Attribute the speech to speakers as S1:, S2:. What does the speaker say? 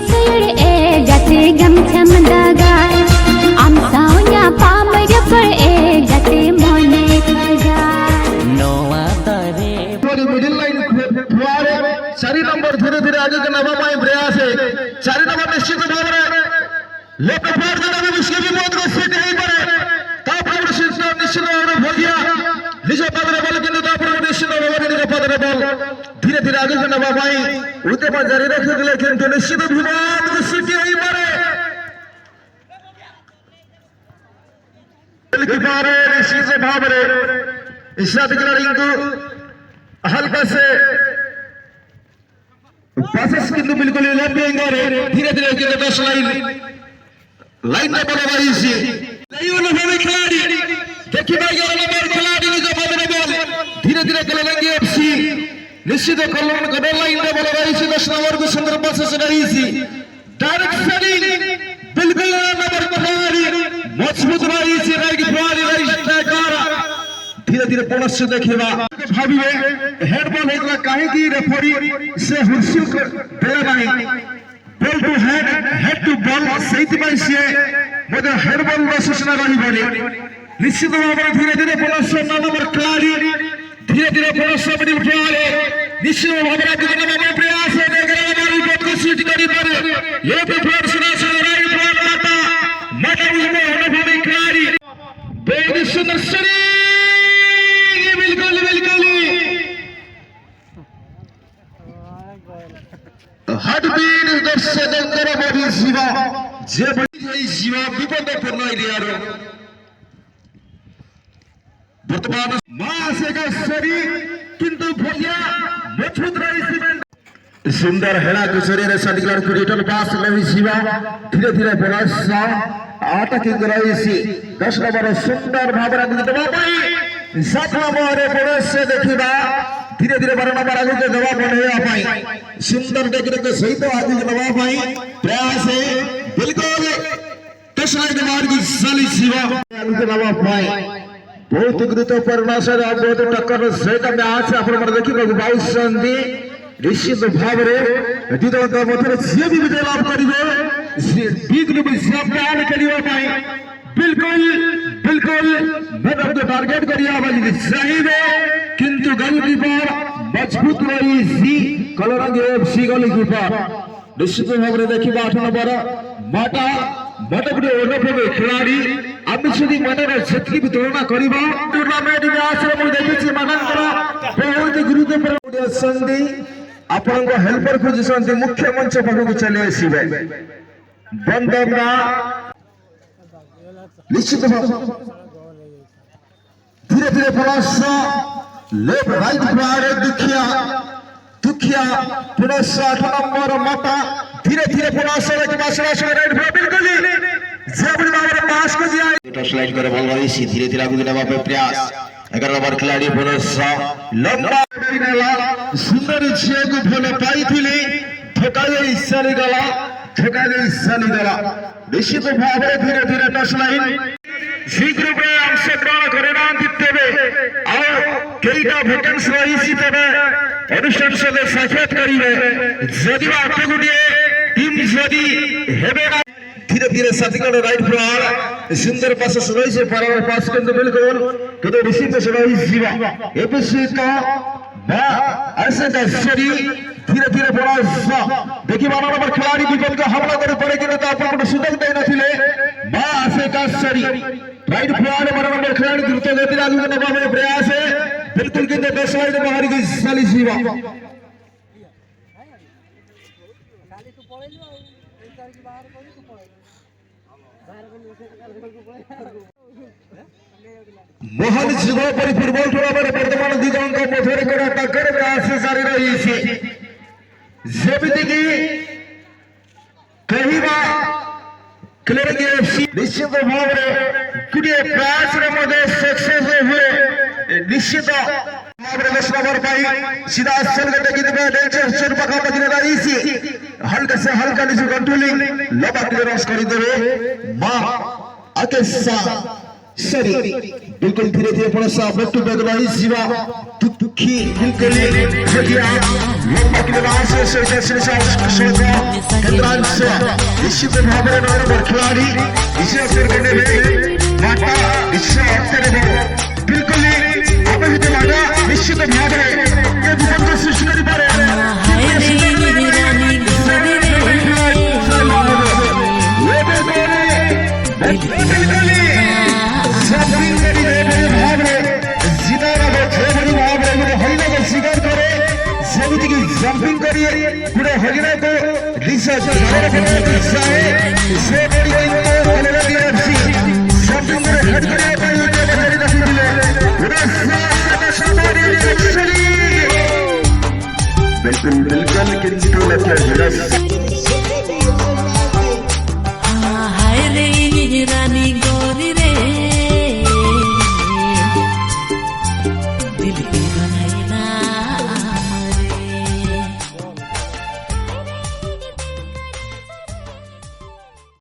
S1: सुड़ ए गते गम छम दागाय आम सावया पामर पर ए गते मोने खजाय
S2: नोआ तारे
S3: बड़ी मिडिल लाइन फुआरे 4 नंबर धीरे धीरे आगे के नवा पाए प्रयास है 4 नंबर निश्चित भाव रे लेफ्ट फॉर जरा भी इसके भी बहुत को सेट नहीं पड़े तापर निश्चित भाव रे भोगिया निजे पदरे बल किंतु तापर निश्चित भाव रे निजे पदरे बल धीरे धीरे आगे के नवा पाए उते पर जारी रखे दिले किंतु निश्चित विवाद को सेट नहीं पड़े बल्कि बारे निश्चित भाव रे इशारा खिलाड़ी को हल्का से पासेस किंतु बिल्कुल लंबेंगे धीरे धीरे किंतु 10 लाइन में बलवाई सी नहीं उन्होंने खिलाड़ी देखिए भाई 11 नंबर खिलाड़ी ने जो बदले बॉल धीरे धीरे कलंगी एफसी निश्चित कलम को लाइन में बलवाई सी 10 नंबर को सुंदर पासेस रही सी डायरेक्ट सेटिंग बिल्कुल नंबर खिलाड़ी मजबूत रही सी राइट खिलाड़ी राइट स्ट्राइकर धीरे धीरे पुनः देखिबा भाबिबे हेड बॉल हेतला काहे की रेफरी से हुर्सिल को देला नाही बॉल टू हेड टू बॉल सहित में से मते हेड बॉल रो सूचना रही बोली निश्चित भाव में धीरे धीरे पुनः 9 नंबर खिलाड़ी धीरे धीरे पुनः बड़ी उठाले निश्चित भाव में धीरे धीरे प्रयास है देखेगा हमारी बात को सीट करी पर ये भी फिर सुना राइट बॉल आता मत उसमें होने वाली खिलाड़ी बेहद सुंदर सरी बिल्कुल बिल्कुल हार्टबीट दर्शक कर बड़ी जीवा जे बड़ी जीवा विपदपूर्ण एरिया वर्तमान मासे का शरीर किंतु भैया मजबूत रही सुंदर हेला के शरीर सडिकलर को रिटर्न पास लही जीवा धीरे धीरे बड़ा अटैकिंग रही सी 10 नंबर सुंदर भावना दबा पाई 7 नंबर प्रवेश से देखिबा धीरे धीरे 12 नंबर आगे के दबा बढ़ेया पाई सुंदर देखने के सही तो आगे के दबा पाई प्रयास है बिल्कुल टचलाइन मार की साली सीवा आगे के दबा पाई बहुत गुरुत्वपूर्ण से बहुत टक्कर सहित मैच आपण मन देखि बाउ संधि निश्चित भाव रे द्वितीय का मतलब से भी विजय लाभ करिवे बिग भी सामने करिवे पाई बिल्कुल बिल्कुल मैडम को टारगेट करिया बाजी सही में किंतु गोलकीपर मजबूत रही सी कलरंग एफसी गोलकीपर निश्चित भाव में देखिबा 8 नंबर माटा मटकड़े ओनफे खिलाड़ी आम यदि मनर छेत्री भी तुलना करिबा टूर्नामेंट में आश्रम देखिछि मानकर बहुत गुरुत्वपूर्ण संधि आपण को हेल्पर खोजसन मुख्य मंच पाखु को चले आसीबे बंदना निश्चित भाव धीरे धीरे प्लस लेफ्ट राइट खिलाड़ी दुखिया प्लस 8 नंबर माता धीरे धीरे प्लस राइट बिल्कुल जबरी बाबर पास को दिया टच लाइन करे बॉल रही सी धीरे धीरे आगे बढ़ावा पे प्रयास 11 नंबर खिलाड़ी प्लस लंबा सुंदर छे को भले पाई थिले ठोकाई साली गला निश्चित भाव में धीरे धीरे टच लाइन शीघ्र में अंशग्रहण करेना दितेबे और केईटा वैकेंसी रही सी तबे अनुष्ठान से साक्षात करिवे जदि आपको गुडिए टीम जदि हेबे धीरे धीरे सतिकड़ राइट फॉर सुंदर पास रही से फॉरवर्ड पास के बिल्कुल तो रिसीव से रही जीवा एपीसी का बा ऐसे का सरी धीरे धीरे बड़ा देखिए 12 नंबर खिलाड़ी विकल्प का हमला करे पड़े कि तो आपन को सुदक दे नथिले बा ऐसे का सरी राइट फॉर 12 नंबर खिलाड़ी द्रुत गति आगे के नवा में प्रयास है बिल्कुल के 10 लाइन बाहर की साली जीवा मोहन जुगो पर फुटबॉल टूर्नामेंट वर्तमान दिगंग का मधुर करा टक्कर में आसे जारी रही थी जेबिति की कहीं बा क्लियर के एफसी निश्चित भाव रे कुडिए प्रयास रे मध्य सक्सेस हुए निश्चित भाव रे 10 नंबर पाई सीधा चल गए कि दिबे डेंजर चोट पका बजने रही थी हल्का से हल्का नीचे कंट्रोलिंग लंबा क्लियरेंस कर देवे मां अकेसा सरी बिल्कुल धीरे धीरे पड़ा सा बैक टू बैक रही शिवा दुखी बिल्कुल भजिया लंबा किनारा से शोका केंद्रांश निश्चित भाव में नंबर खिलाड़ी इसे असर करने में माता इसे तेरे बिल्कुल अपेक्षित माता निश्चित भाव में ये विपद सृष्टि कर पा रहे हैं जंपिंग करिए पूरे हरियाणा को रिसर्च से बड़ी जंपिंग करे हेड करे बिल्कुल बिल्कुल किंतु